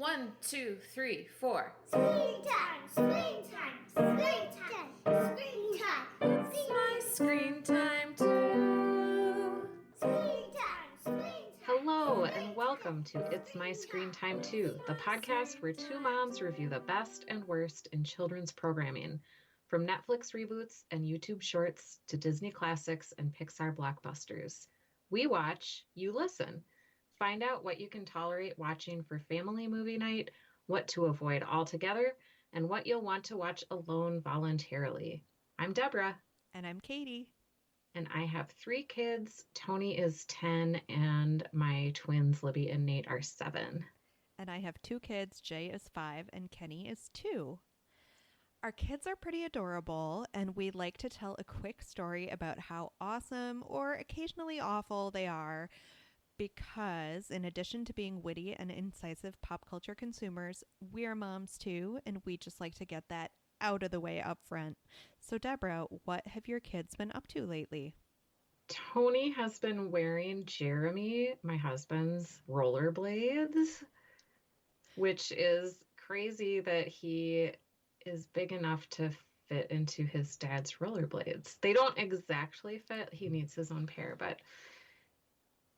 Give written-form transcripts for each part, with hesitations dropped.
1, 2, 3, 4. Screen time, screen time, screen time, screen time. It's my screen time too. Screen time, screen time. Hello, and welcome to It's My Screen Time Too, the podcast where two moms review the best and worst in children's programming, from Netflix reboots and YouTube shorts to Disney classics and Pixar blockbusters. We watch, you listen. Find out what you can tolerate watching for family movie night, what to avoid altogether, and what you'll want to watch alone voluntarily. I'm Deborah. And I'm Katie. And I have 3 kids. Tony is 10, and my twins, Libby and Nate, are 7. And I have 2 kids. Jay is 5 and Kenny is 2. Our kids are pretty adorable, and we'd like to tell a quick story about how awesome or occasionally awful they are, because in addition to being witty and incisive pop culture consumers, we're moms too, and we just like to get that out of the way up front. So Deborah, what have your kids been up to lately? Tony has been wearing Jeremy, my husband's, rollerblades, which is crazy that he is big enough to fit into his dad's rollerblades. They don't exactly fit. He needs his own pair, but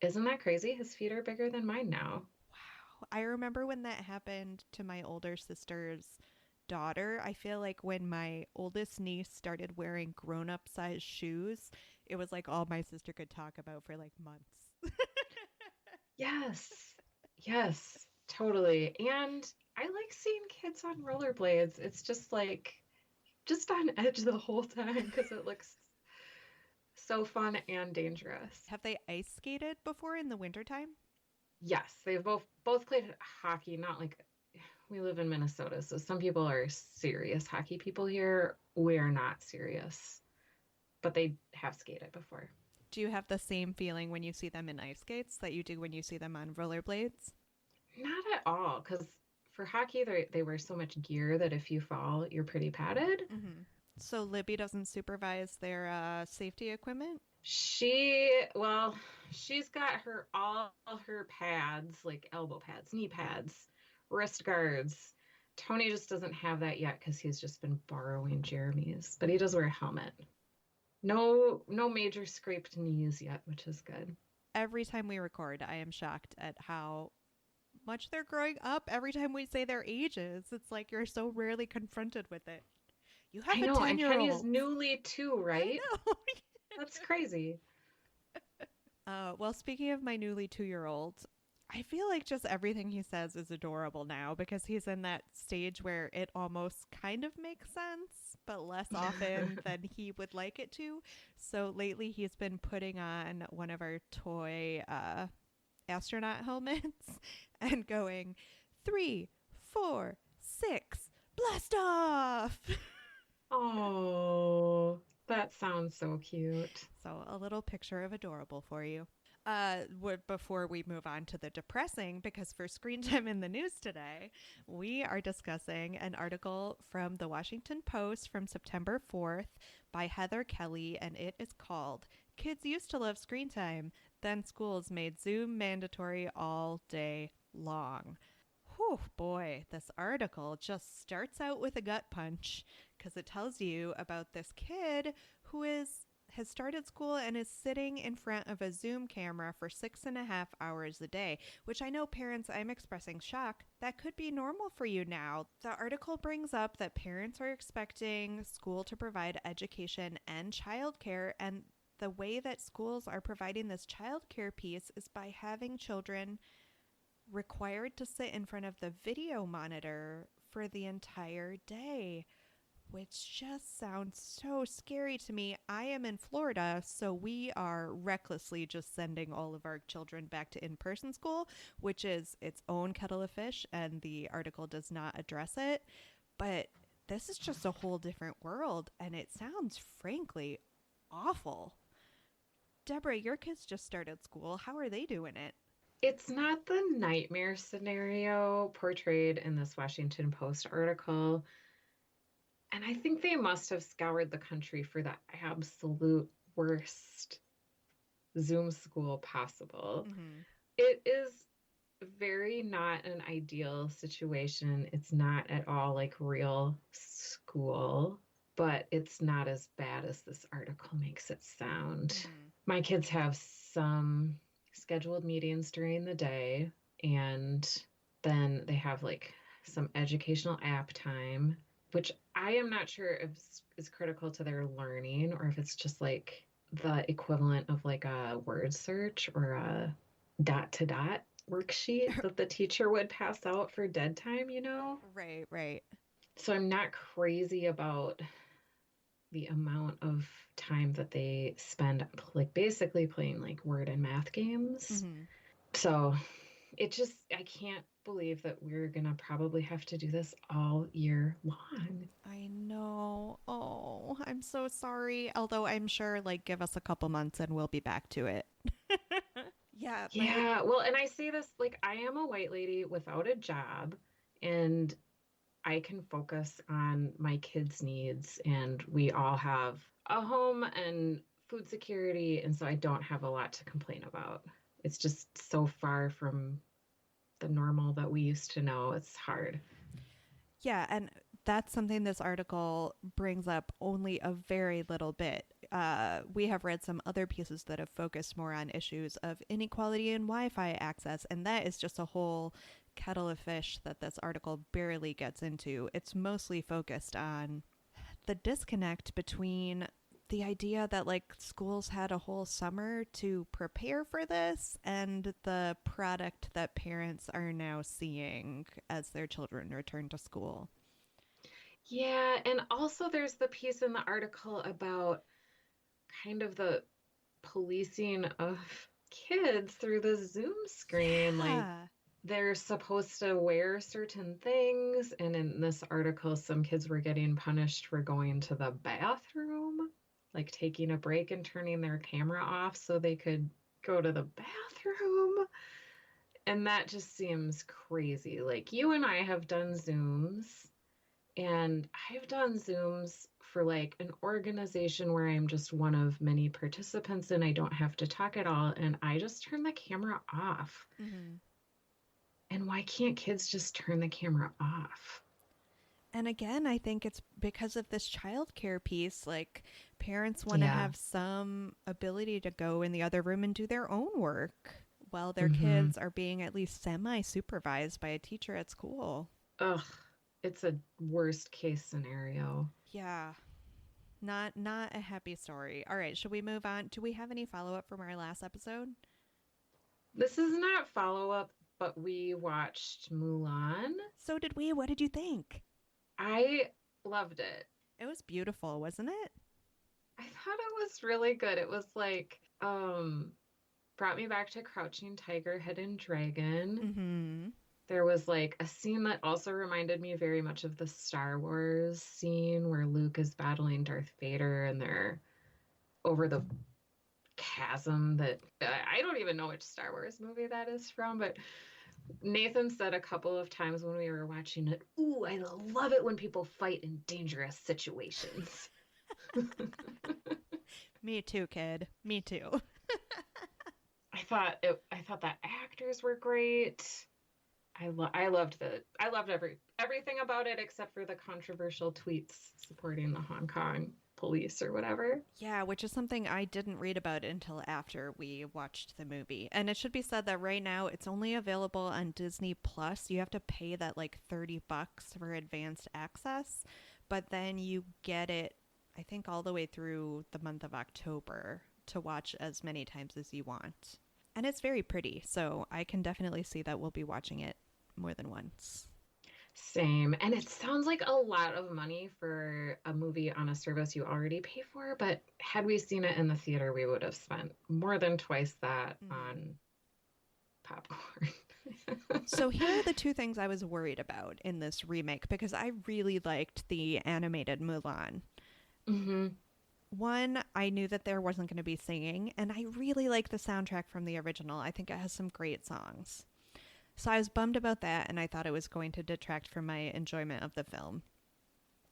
isn't that crazy? His feet are bigger than mine now. Wow. I remember when that happened to my older sister's daughter. I feel like when my oldest niece started wearing grown-up size shoes, it was like all my sister could talk about for like months. Yes, totally. And I like seeing kids on rollerblades. It's just like, just on edge the whole time because it looks so fun and dangerous. Have they ice skated before in the wintertime? Yes, they've both played hockey, not like, we live in Minnesota, so some people are serious hockey people here. We're not serious, but they have skated before. Do you have the same feeling when you see them in ice skates that you do when you see them on rollerblades? Not at all, because for hockey, they wear so much gear that if you fall, you're pretty padded. Mm-hmm. So Libby doesn't supervise their safety equipment? She's got all her pads, like elbow pads, knee pads, wrist guards. Tony just doesn't have that yet because he's just been borrowing Jeremy's, but he does wear a helmet. No major scraped knees yet, which is good. Every time we record, I am shocked at how much they're growing up. Every time we say their ages, it's like you're so rarely confronted with it. You have I a know, 10-year-old. and Kenny's newly 2, right? I know. That's crazy. Well, speaking of my newly 2-year-old, I feel like just everything he says is adorable now because he's in that stage where it almost kind of makes sense, but less often than he would like it to. So lately he's been putting on one of our toy astronaut helmets and going 3, 4, 6, blast off! Oh, that sounds so cute. So a little picture of adorable for you. Before we move on to the depressing, because for Screen Time in the News today, we are discussing an article from the Washington Post from September 4th by Heather Kelly, and it is called "Kids Used to Love Screen Time, Then Schools Made Zoom Mandatory All Day Long." Whew, boy, this article just starts out with a gut punch because it tells you about this kid who has started school and is sitting in front of a Zoom camera for 6.5 hours a day, which I know parents, I'm expressing shock. That could be normal for you now. The article brings up that parents are expecting school to provide education and childcare, and the way that schools are providing this childcare piece is by having children required to sit in front of the video monitor for the entire day, which just sounds so scary to me. I am in Florida, so we are recklessly just sending all of our children back to in-person school, which is its own kettle of fish, and the article does not address it. But this is just a whole different world, and it sounds frankly awful. Deborah, your kids just started school. How are they doing it? It's not the nightmare scenario portrayed in this Washington Post article. And I think they must have scoured the country for the absolute worst Zoom school possible. Mm-hmm. It is very not an ideal situation. It's not at all like real school, but it's not as bad as this article makes it sound. My kids have some scheduled meetings during the day, and then they have like some educational app time, which I am not sure if is critical to their learning or if it's just like the equivalent of like a word search or a dot to dot worksheet that the teacher would pass out for dead time, you know? Right, right. So I'm not crazy about the amount of time that they spend like basically playing like word and math games. So I can't believe that we're gonna probably have to do this all year long. I know. Oh, I'm so sorry. Although I'm sure, like, give us a couple months and we'll be back to it. Yeah. Yeah, well, and I say this like I am a white lady without a job, and I can focus on my kids' needs, and we all have a home and food security, and so I don't have a lot to complain about. It's just so far from the normal that we used to know. It's hard. Yeah, and that's something this article brings up only a very little bit. We have read some other pieces that have focused more on issues of inequality in Wi-Fi access, and that is just a whole kettle of fish that this article barely gets into. It's mostly focused on the disconnect between the idea that like schools had a whole summer to prepare for this and the product that parents are now seeing as their children return to school. Yeah, and also there's the piece in the article about kind of the policing of kids through the Zoom screen. Like they're supposed to wear certain things, and in this article, some kids were getting punished for going to the bathroom, like taking a break and turning their camera off so they could go to the bathroom. And that just seems crazy. Like you and I have done Zooms, and I've done Zooms for like an organization where I'm just one of many participants and I don't have to talk at all. And I just turn the camera off. And why can't kids just turn the camera off? And again, I think it's because of this childcare piece. Like parents want to have some ability to go in the other room and do their own work while their kids are being at least semi-supervised by a teacher at school. Ugh, it's a worst case scenario. Yeah. Not a happy story. All right, should we move on? Do we have any follow-up from our last episode? This is not follow-up, but we watched Mulan. So did we. What did you think? I loved it. It was beautiful, wasn't it? I thought it was really good. It was like, brought me back to Crouching Tiger, Hidden Dragon. There was like a scene that also reminded me very much of the Star Wars scene where Luke is battling Darth Vader and they're over the chasm that I don't even know which Star Wars movie that is from, but Nathan said a couple of times when we were watching it, "Ooh, I love it when people fight in dangerous situations." Me too, kid. Me too. I thought the actors were great. I loved everything about it except for the controversial tweets supporting the Hong Kong police or whatever. Yeah, which is something I didn't read about until after we watched the movie. And it should be said that right now it's only available on Disney Plus. You have to pay that like $30 for advanced access, but then you get it, I think, all the way through the month of October to watch as many times as you want. And it's very pretty, so I can definitely see that we'll be watching it more than once. Same. And it sounds like a lot of money for a movie on a service you already pay for, but had we seen it in the theater, we would have spent more than twice that on popcorn. So here are the two things I was worried about in this remake, because I really liked the animated Mulan. One, I knew that there wasn't going to be singing, and I really like the soundtrack from the original. I think it has some great songs. So I was bummed about that, and I thought it was going to detract from my enjoyment of the film.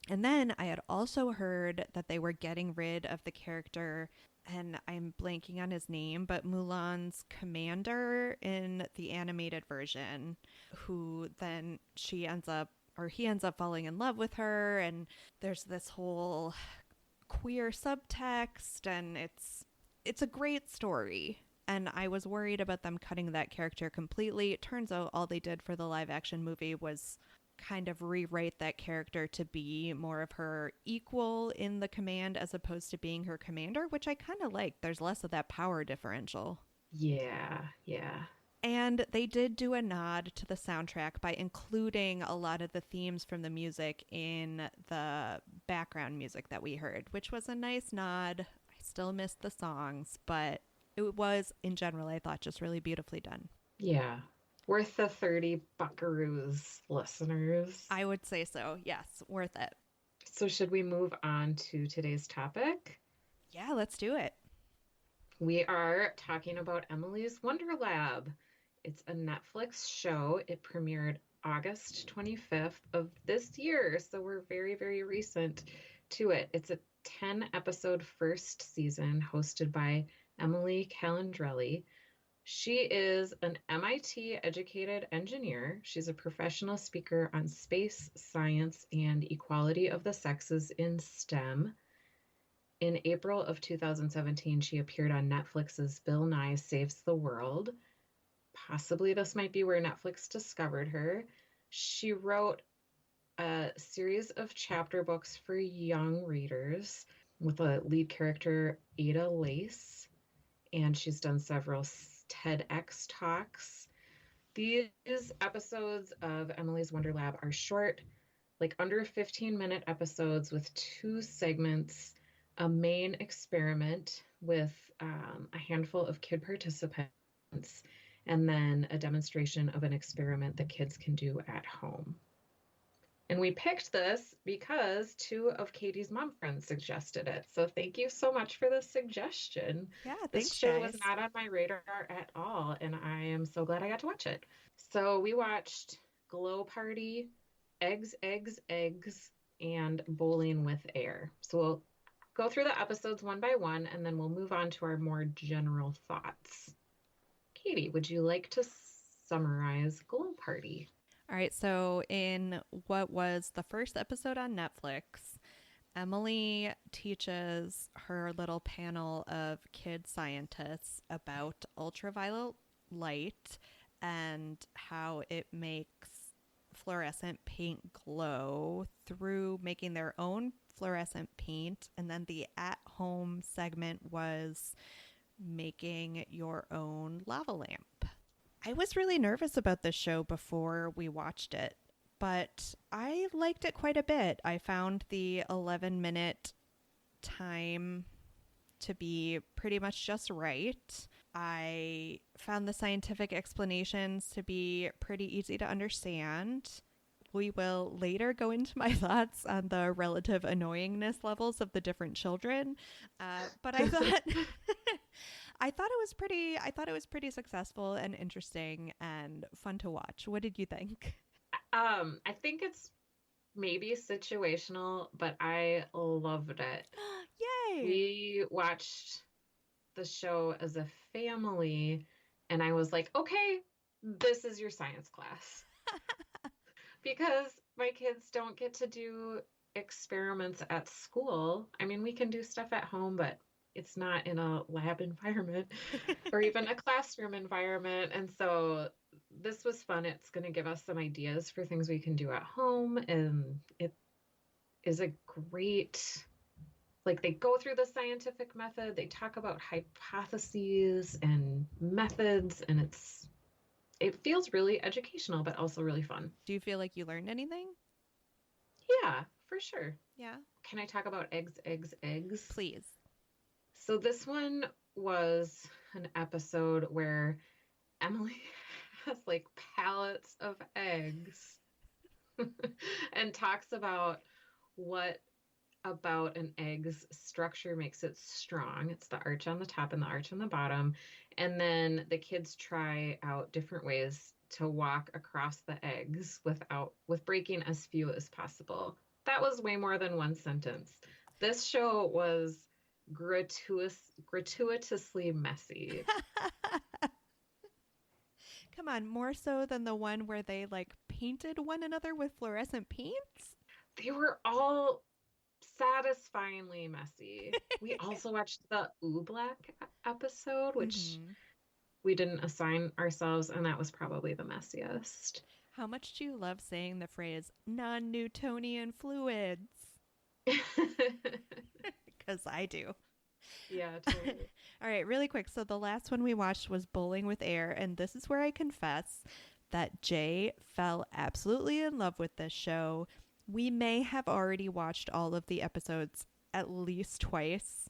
And then I had also heard that they were getting rid of the character and I'm blanking on his name, but Mulan's commander in the animated version, who then she ends up, or he ends up falling in love with her, and there's this whole queer subtext, and it's a great story. And I was worried about them cutting that character completely. It turns out all they did for the live action movie was kind of rewrite that character to be more of her equal in the command as opposed to being her commander, which I kind of like. There's less of that power differential. Yeah. And they did do a nod to the soundtrack by including a lot of the themes from the music in the background music that we heard, which was a nice nod. I still missed the songs, but it was, in general, I thought, just really beautifully done. Yeah. Worth the 30 buckaroos, listeners. I would say so. Yes, worth it. So should we move on to today's topic? Yeah, let's do it. We are talking about Emily's Wonder Lab. It's a Netflix show. It premiered August 25th of this year, so we're very, very recent to it. It's a 10-episode first season hosted by Emily Calandrelli. She is an MIT-educated engineer. She's a professional speaker on space, science, and equality of the sexes in STEM. In April of 2017, she appeared on Netflix's Bill Nye Saves the World. Possibly this might be where Netflix discovered her. She wrote a series of chapter books for young readers with a lead character, Ada Lace, and she's done several TEDx talks. These episodes of Emily's Wonder Lab are short, like under 15-minute episodes with 2 segments, a main experiment with a handful of kid participants, and then a demonstration of an experiment that kids can do at home. And we picked this because 2 of Katie's mom friends suggested it. So thank you so much for the suggestion. Yeah, this thanks, show guys. was not on my radar at all, and I am so glad I got to watch it. So we watched Glow Party, Eggs, Eggs, Eggs, and Bowling with Air. So we'll go through the episodes one by one, and then we'll move on to our more general thoughts. Katie, would you like to summarize Glow Party? All right, so in what was the first episode on Netflix, Emily teaches her little panel of kid scientists about ultraviolet light and how it makes fluorescent paint glow through making their own fluorescent paint. And then the at-home segment was making your own lava lamp. I was really nervous about this show before we watched it, but I liked it quite a bit. I found the 11-minute time to be pretty much just right. I found the scientific explanations to be pretty easy to understand. We will later go into my thoughts on the relative annoyingness levels of the different children, but I thought I thought it was pretty successful and interesting and fun to watch. What did you think? I think it's maybe situational, but I loved it. Yay! We watched the show as a family, and I was like, okay, this is your science class. Because my kids don't get to do experiments at school. I mean, we can do stuff at home, but it's not in a lab environment or even a classroom environment. And so this was fun. It's going to give us some ideas for things we can do at home. And it is a great, like, they go through the scientific method. They talk about hypotheses and methods, and it feels really educational, but also really fun. Do you feel like you learned anything? Yeah, for sure. Yeah. Can I talk about eggs, eggs, eggs? Please. So this one was an episode where Emily has like pallets of eggs and talks about what about an egg's structure makes it strong. It's the arch on the top and the arch on the bottom. And then the kids try out different ways to walk across the eggs with breaking as few as possible. That was way more than one sentence. This show was gratuitously messy. Come on, more so than the one where they like painted one another with fluorescent paints? They were all satisfyingly messy. We also watched the Oobleck episode, which Mhm. we didn't assign ourselves, and that was probably the messiest. How much do you love saying the phrase non-Newtonian fluids? Because I do. Yeah, totally. All right, really quick. So the last one we watched was Bowling with Air, and this is where I confess that Jay fell absolutely in love with this show. We may have already watched all of the episodes at least twice.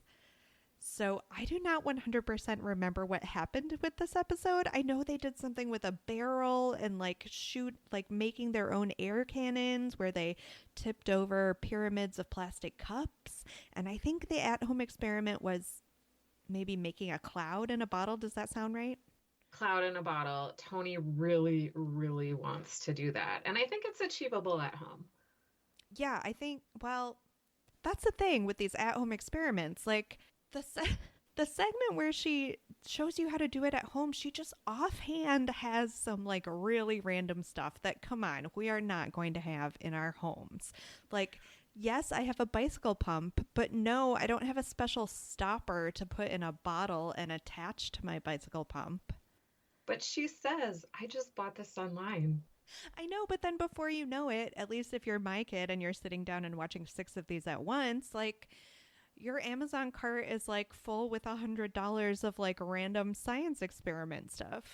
So I do not 100% remember what happened with this episode. I know they did something with a barrel and like shoot, like making their own air cannons where they tipped over pyramids of plastic cups. And I think the at home experiment was maybe making a cloud in a bottle. Does that sound right? Cloud in a bottle. Tony really, really wants to do that. And I think it's achievable at home. Yeah, I think, well, that's the thing with these at home experiments. Like, the segment where she shows you how to do it at home, she just offhand has some like really random stuff that, come on, we are not going to have in our homes. Like, yes, I have a bicycle pump, but no, I don't have a special stopper to put in a bottle and attach to my bicycle pump. But she says, I just bought this online. I know, but then before you know it, at least if you're my kid and you're sitting down and watching 6 of these at once, like, your Amazon cart is like full with $100 of like random science experiment stuff.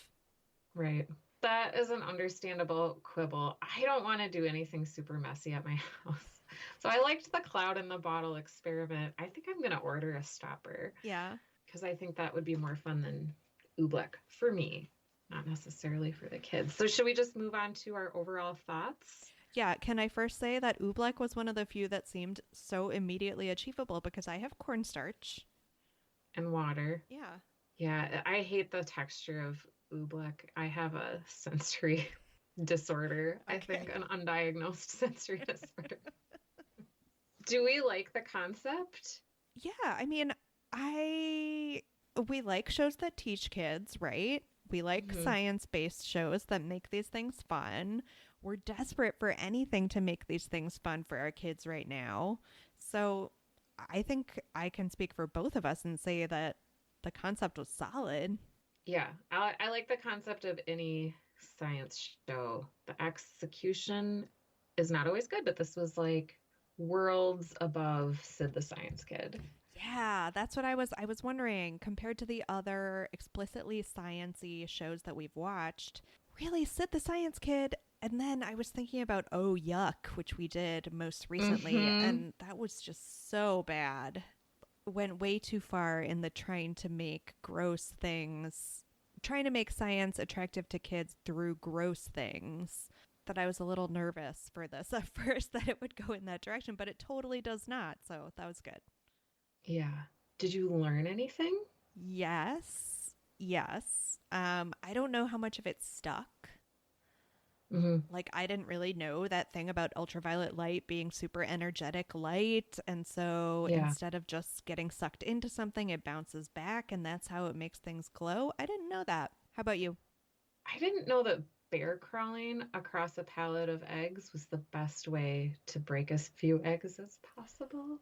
Right. That is an understandable quibble. I don't want to do anything super messy at my house. So I liked the cloud in the bottle experiment. I think I'm going to order a stopper Yeah. because I think that would be more fun than Oobleck for me, not necessarily for the kids. So should we just move on to our overall thoughts? Yeah. Can I first say that Oobleck was one of the few that seemed so immediately achievable because I have cornstarch. And water. Yeah. Yeah, I hate the texture of Oobleck. I have a sensory disorder. I think an undiagnosed sensory disorder. Do we like the concept? Yeah. I mean, we like shows that teach kids, right? We like science-based shows that make these things fun. We're desperate for anything to make these things fun for our kids right now. So I think I can speak for both of us and say that the concept was solid. Yeah, I like the concept of any science show. The execution is not always good, but this was like worlds above Sid the Science Kid. Yeah, that's what I was wondering compared to the other explicitly science-y shows that we've watched. Really, Sid the Science Kid. And then I was thinking about Oh Yuck, which we did most recently, and that was just so bad. Went way too far in the trying to make science attractive to kids through gross things, that I was a little nervous for this at first that it would go in that direction, but it totally does not. So that was good. Yeah. Did you learn anything? Yes. I don't know how much of it stuck. Like, I didn't really know that thing about ultraviolet light being super energetic light. And so instead of just getting sucked into something, it bounces back. And that's how it makes things glow. I didn't know that. How about you? I didn't know that bear crawling across a pallet of eggs was the best way to break as few eggs as possible.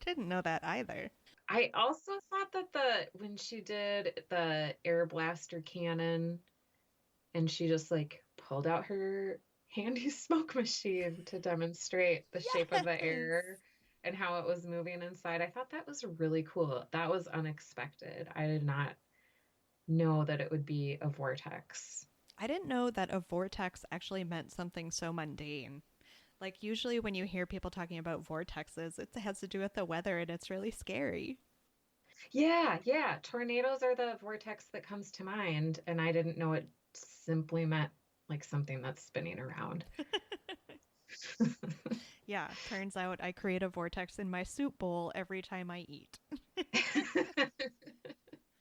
Didn't know that either. I also thought that when she did the air blaster cannon and she just like pulled out her handy smoke machine to demonstrate the shape of the air and how it was moving inside, I thought that was really cool. That was unexpected. I did not know that it would be a vortex. I didn't know that a vortex actually meant something so mundane. Like, usually when you hear people talking about vortexes, it has to do with the weather and it's really scary. Yeah. Tornadoes are the vortex that comes to mind, and I didn't know it simply meant like something that's spinning around. Yeah, turns out I create a vortex in my soup bowl every time I eat.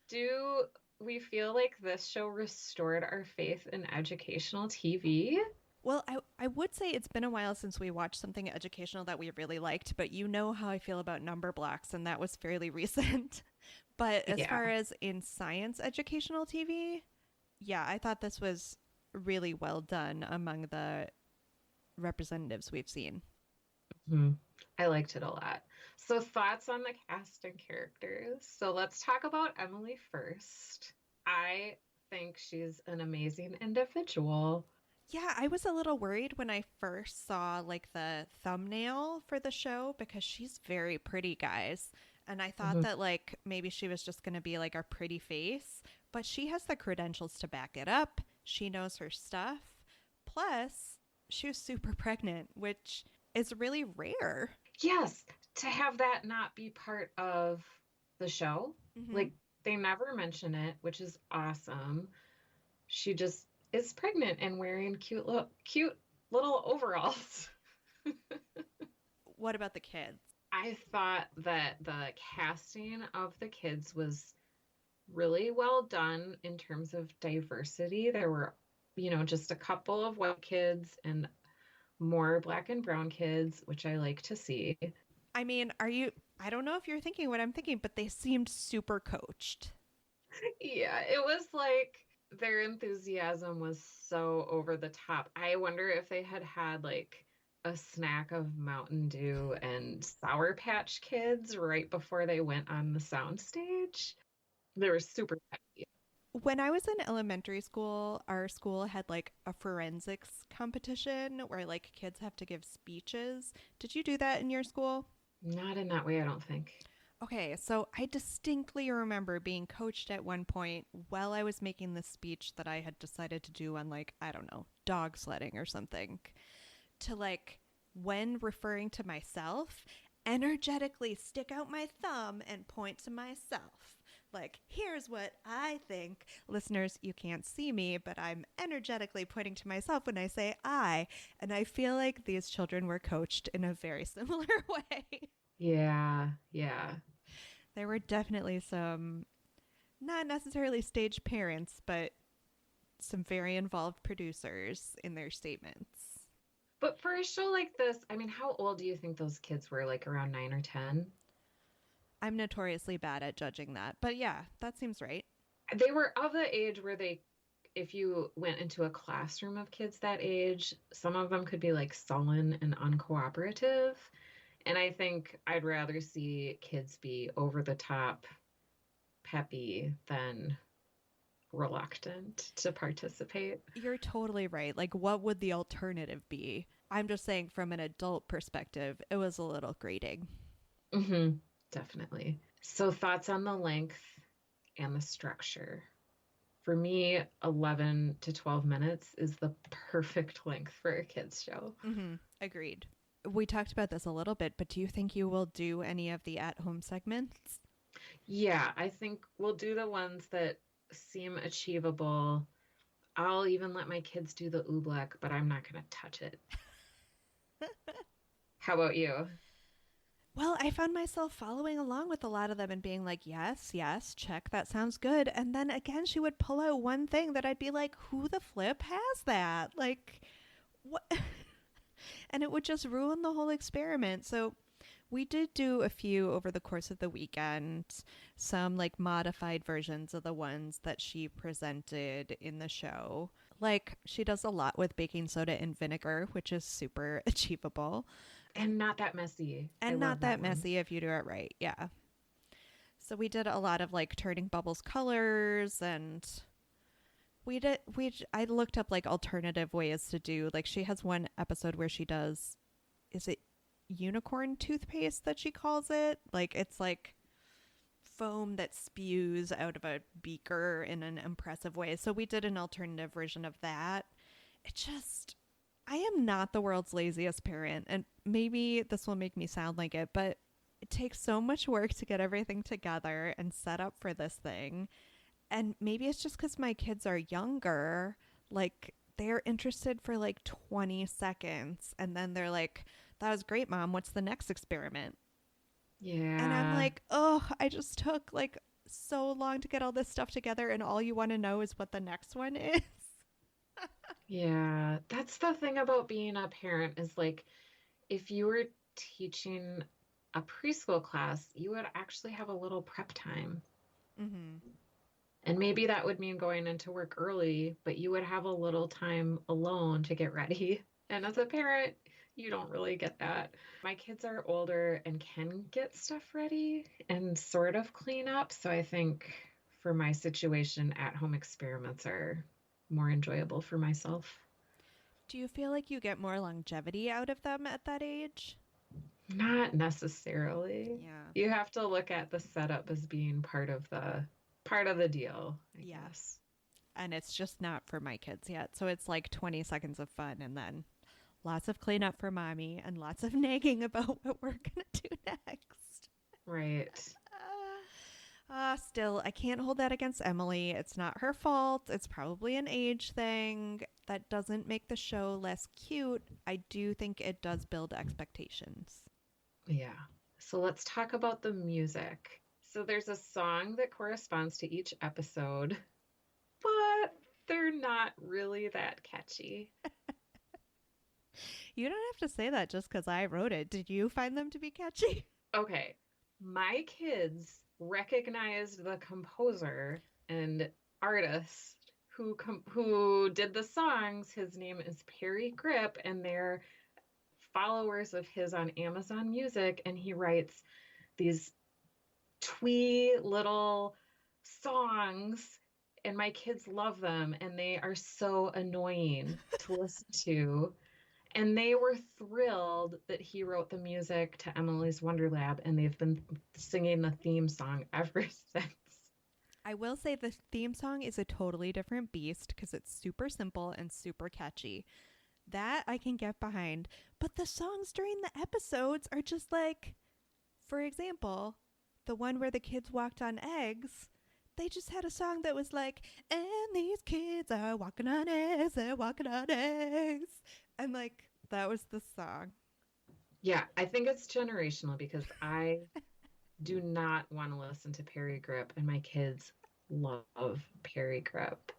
Do we feel like this show restored our faith in educational TV? Well, I would say it's been a while since we watched something educational that we really liked, but you know how I feel about number blocks, and that was fairly recent. But as Yeah. far as in science educational TV, yeah, I thought this was really well done among the representatives we've seen. Hmm. I liked it a lot. So, thoughts on the cast and characters. So, let's talk about Emily first. I think she's an amazing individual. Yeah, I was a little worried when I first saw like the thumbnail for the show because she's very pretty, guys. And I thought Mhm. that like maybe she was just going to be like our pretty face, but she has the credentials to back it up. She knows her stuff. Plus, she was super pregnant, which is really rare. Yes, to have that not be part of the show. Hmm. Like, they never mention it, which is awesome. She just is pregnant and wearing cute little overalls. What about the kids? I thought that the casting of the kids was really well done in terms of diversity. There were, just a couple of white kids and more black and brown kids, which I like to see. I mean, I don't know if you're thinking what I'm thinking, but they seemed super coached. Yeah, it was like their enthusiasm was so over the top. I wonder if they had had like a snack of Mountain Dew and Sour Patch Kids right before they went on the soundstage. They were super happy. When I was in elementary school, our school had like a forensics competition where like kids have to give speeches. Did you do that in your school? Not in that way, I don't think. Okay, so I distinctly remember being coached at one point while I was making this speech that I had decided to do on like, I don't know, dog sledding or something, to like, when referring to myself, energetically stick out my thumb and point to myself. Like, here's what I think. Listeners, you can't see me, but I'm energetically pointing to myself when I say I. And I feel like these children were coached in a very similar way. Yeah, yeah. There were definitely some, not necessarily stage parents, but some very involved producers in their statements. But for a show like this, I mean, how old do you think those kids were? Like around 9 or 10? I'm notoriously bad at judging that, but yeah, that seems right. They were of the age where if you went into a classroom of kids that age, some of them could be like sullen and uncooperative. And I think I'd rather see kids be over the top peppy than reluctant to participate. You're totally right. Like, what would the alternative be? I'm just saying, from an adult perspective, it was a little grating. Hmm. Definitely. So, thoughts on the length and the structure? For me, 11 to 12 minutes is the perfect length for a kids' show. Agreed. We talked about this a little bit, but do you think you will do any of the at home segments? Yeah, I think we'll do the ones that seem achievable. I'll even let my kids do the oobleck, but I'm not going to touch it. How about you? Well, I found myself following along with a lot of them and being like, yes, yes, check, that sounds good. And then again, she would pull out one thing that I'd be like, who the flip has that? Like, what? And it would just ruin the whole experiment. So we did do a few over the course of the weekend, some like modified versions of the ones that she presented in the show. Like, she does a lot with baking soda and vinegar, which is super achievable. And not that messy. I And love not that one. messy if you do it right. Yeah. So we did a lot of like turning bubbles colors, and I looked up like alternative ways to do, like, she has one episode where she does, is it unicorn toothpaste that she calls it? Like, it's like foam that spews out of a beaker in an impressive way. So we did an alternative version of that. It just, I am not the world's laziest parent, and maybe this will make me sound like it, but it takes so much work to get everything together and set up for this thing. And maybe it's just because my kids are younger, like, they're interested for like 20 seconds, and then they're like, that was great, Mom. What's the next experiment? Yeah. And I'm like, oh, I just took like so long to get all this stuff together, and all you want to know is what the next one is. Yeah, that's the thing about being a parent is like if you were teaching a preschool class, you would actually have a little prep time. Mm-hmm. And maybe that would mean going into work early, but you would have a little time alone to get ready. And as a parent, you don't really get that. My kids are older and can get stuff ready and sort of clean up. So I think for my situation, at-home experiments are more enjoyable for myself. Do you feel like you get more longevity out of them at that age? Not necessarily. Yeah. You have to look at the setup as being part of the deal, I Yeah. guess. And it's just not for my kids yet. So it's like 20 seconds of fun and then lots of cleanup for mommy and lots of nagging about what we're going to do next. Right. Still, I can't hold that against Emily. It's not her fault. It's probably an age thing. That doesn't make the show less cute. I do think it does build expectations. Yeah. So let's talk about the music. So there's a song that corresponds to each episode, but they're not really that catchy. You don't have to say that just because I wrote it. Did you find them to be catchy? Okay. My kids recognized the composer and artist who did the songs. His name is Perry Grip, and they're followers of his on Amazon Music, and he writes these twee little songs, and my kids love them, and they are so annoying to listen to. And they were thrilled that he wrote the music to Emily's Wonder Lab, and they've been singing the theme song ever since. I will say the theme song is a totally different beast because it's super simple and super catchy. That I can get behind. But the songs during the episodes are just like, for example, the one where the kids walked on eggs. They just had a song that was like, and these kids are walking on eggs, they're walking on eggs. And like, that was the song. Yeah, I think it's generational because I do not want to listen to Perry Grip, and my kids love Perry Grip.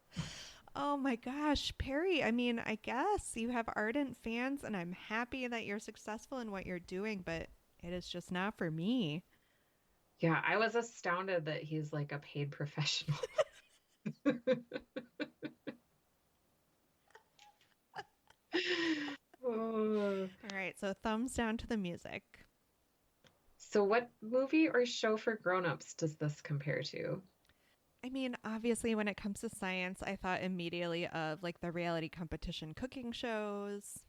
Oh my gosh, Perry. I mean, I guess you have ardent fans, and I'm happy that you're successful in what you're doing, but it is just not for me. Yeah, I was astounded that he's like a paid professional. Oh. All right, so thumbs down to the music. So what movie or show for grown-ups does this compare to? I mean, obviously, when it comes to science, I thought immediately of like the reality competition cooking shows.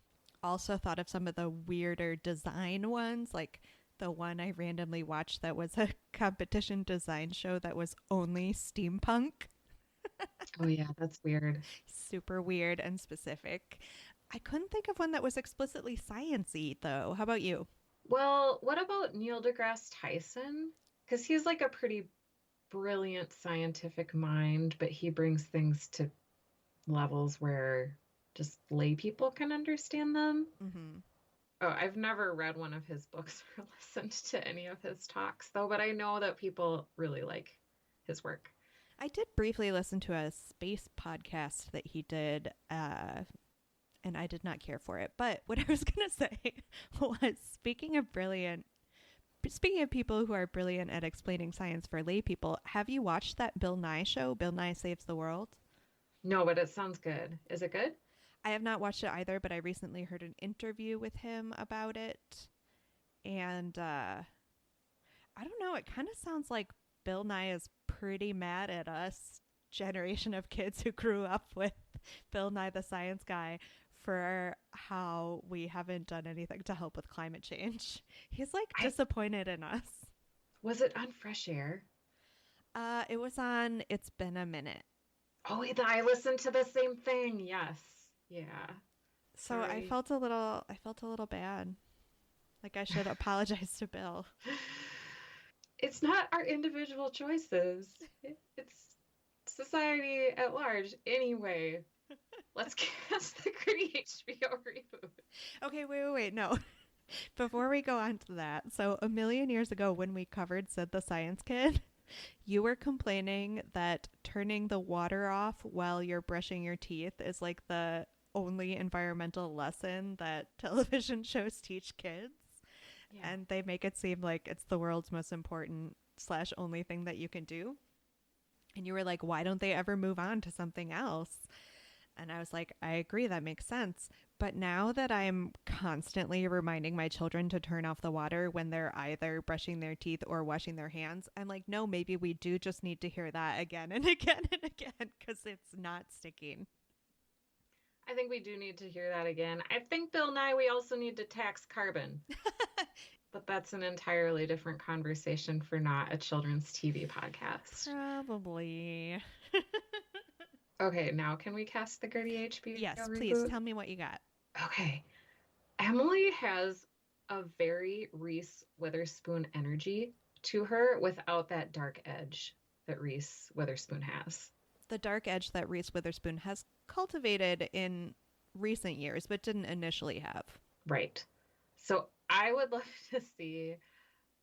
Also, thought of some of the weirder design ones, like the one I randomly watched that was a competition design show that was only steampunk. Oh yeah, that's weird. Super weird and specific. I couldn't think of one that was explicitly science-y, though. How about you? Well, what about Neil deGrasse Tyson? Because he's like a pretty brilliant scientific mind, but he brings things to levels where just lay people can understand them. Mm-hmm. Oh, I've never read one of his books or listened to any of his talks, though, but I know that people really like his work. I did briefly listen to a space podcast that he did, and I did not care for it. But what I was going to say was speaking of people who are brilliant at explaining science for lay people, have you watched that Bill Nye show, Bill Nye Saves the World? No, but it sounds good. Is it good? I have not watched it either, but I recently heard an interview with him about it. And I don't know, it kind of sounds like Bill Nye is pretty mad at us, generation of kids who grew up with Bill Nye the Science Guy, for how we haven't done anything to help with climate change. He's like disappointed in us. Was it on Fresh Air? It was on It's Been a Minute. Oh, I listened to the same thing. Yes. Yeah. So Sorry. I felt a little bad. Like I should apologize to Bill. It's not our individual choices. It's society at large. Anyway, let's cast the Gritty HBO reboot. Okay, wait. No. Before we go on to that, so a million years ago when we covered Sid the Science Kid, you were complaining that turning the water off while you're brushing your teeth is like the only environmental lesson that television shows teach kids. Yeah. And they make it seem like it's the world's most important / only thing that you can do. And you were like, why don't they ever move on to something else? And I was like, I agree, that makes sense. But now that I'm constantly reminding my children to turn off the water when they're either brushing their teeth or washing their hands, I'm like, no, maybe we do just need to hear that again and again and again because it's not sticking. I think we do need to hear that again. I think, Bill Nye, we also need to tax carbon. But that's an entirely different conversation for not a children's TV podcast. Probably. Okay, now can we cast the Gertie HBO Yes, reboot? please tell me what you got. Okay. Emily has a very Reese Witherspoon energy to her without that dark edge that Reese Witherspoon has. The dark edge that Reese Witherspoon has cultivated in recent years, but didn't initially have. Right. So I would love to see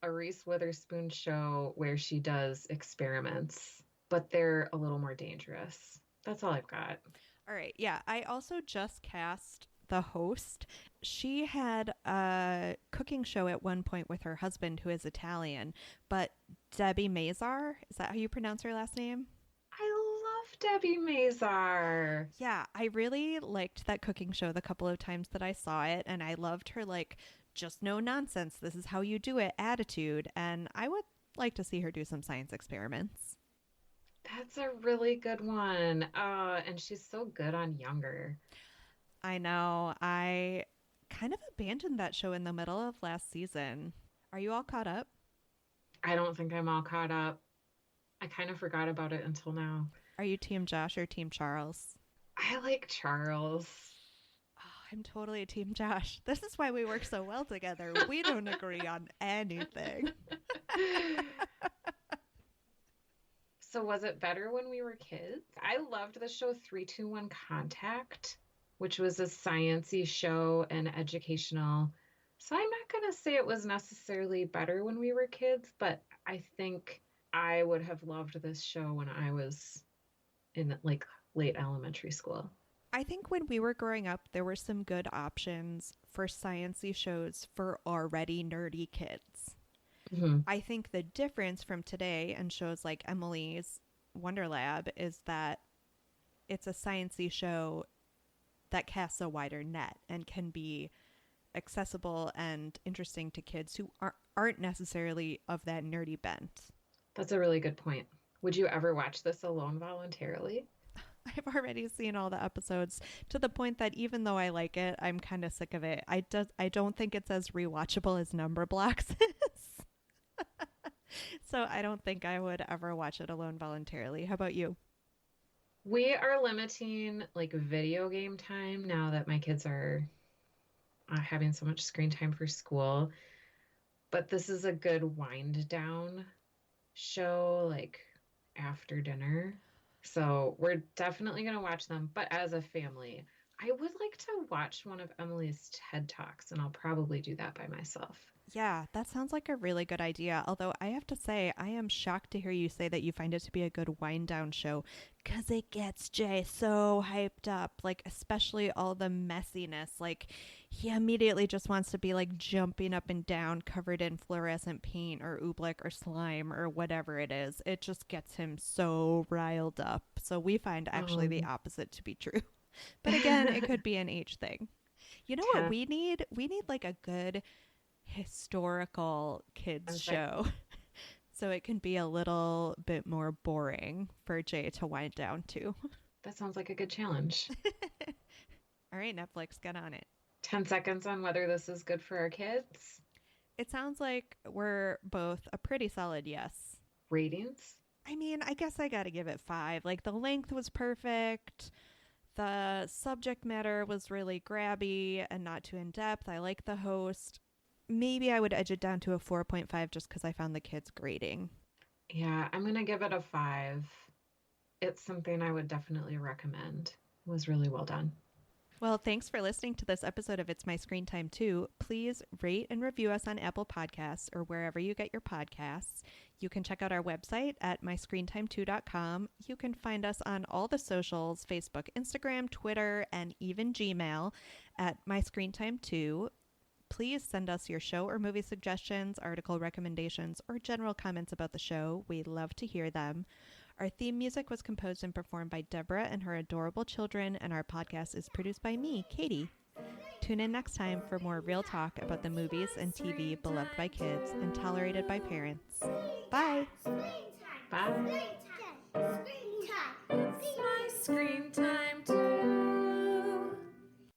a Reese Witherspoon show where she does experiments, but they're a little more dangerous. That's all I've got. All right. Yeah. I also just cast the host. She had a cooking show at one point with her husband, who is Italian, but Debbie Mazar, is that how you pronounce her last name? I love Debbie Mazar. Yeah. I really liked that cooking show the couple of times that I saw it. And I loved her, like, just no nonsense. This is how you do it attitude. And I would like to see her do some science experiments. That's a really good one. And she's so good on Younger. I know. I kind of abandoned that show in the middle of last season. Are you all caught up? I don't think I'm all caught up. I kind of forgot about it until now. Are you Team Josh or Team Charles? I like Charles. Oh, I'm totally Team Josh. This is why we work so well together. We don't agree on anything. So was it better when we were kids? I loved the show 3-2-1 Contact, which was a science-y show and educational. So I'm not going to say it was necessarily better when we were kids, but I think I would have loved this show when I was in like late elementary school. I think when we were growing up, there were some good options for science-y shows for already nerdy kids. Mm-hmm. I think the difference from today and shows like Emily's Wonder Lab is that it's a science-y show that casts a wider net and can be accessible and interesting to kids who aren't necessarily of that nerdy bent. That's a really good point. Would you ever watch this alone voluntarily? I've already seen all the episodes to the point that even though I like it, I'm kind of sick of it. I don't think it's as rewatchable as Number Blocks is. So I don't think I would ever watch it alone voluntarily. How about you? We are limiting like video game time now that my kids are having so much screen time for school. But this is a good wind down show, like after dinner. So we're definitely going to watch them, but as a family. I would like to watch one of Emily's TED Talks, and I'll probably do that by myself. Yeah, that sounds like a really good idea. Although I have to say, I am shocked to hear you say that you find it to be a good wind down show because it gets Jay so hyped up, like especially all the messiness. Like he immediately just wants to be like jumping up and down covered in fluorescent paint or oobleck or slime or whatever it is. It just gets him so riled up. So we find actually the opposite to be true. But again, it could be an age thing. You know what we need? We need like a good historical kids show. So it can be a little bit more boring for Jay to wind down to. That sounds like a good challenge. All right, Netflix, get on it. 10 seconds on whether this is good for our kids. It sounds like we're both a pretty solid yes. Ratings? I mean, I guess I got to give it 5. Like the length was perfect. The subject matter was really grabby and not too in-depth. I like the host. Maybe I would edge it down to a 4.5 just because I found the kids grating. Yeah, I'm going to give it a 5. It's something I would definitely recommend. It was really well done. Well, thanks for listening to this episode of It's My Screen Time Too. Please rate and review us on Apple Podcasts or wherever you get your podcasts. You can check out our website at myscreentime2.com. You can find us on all the socials, Facebook, Instagram, Twitter, and even Gmail at myscreentime2. Please send us your show or movie suggestions, article recommendations, or general comments about the show. We love to hear them. Our theme music was composed and performed by Deborah and her adorable children, and our podcast is produced by me, Katie. Tune in next time for more real talk about the movies and TV beloved by kids and tolerated by parents. Bye! Screen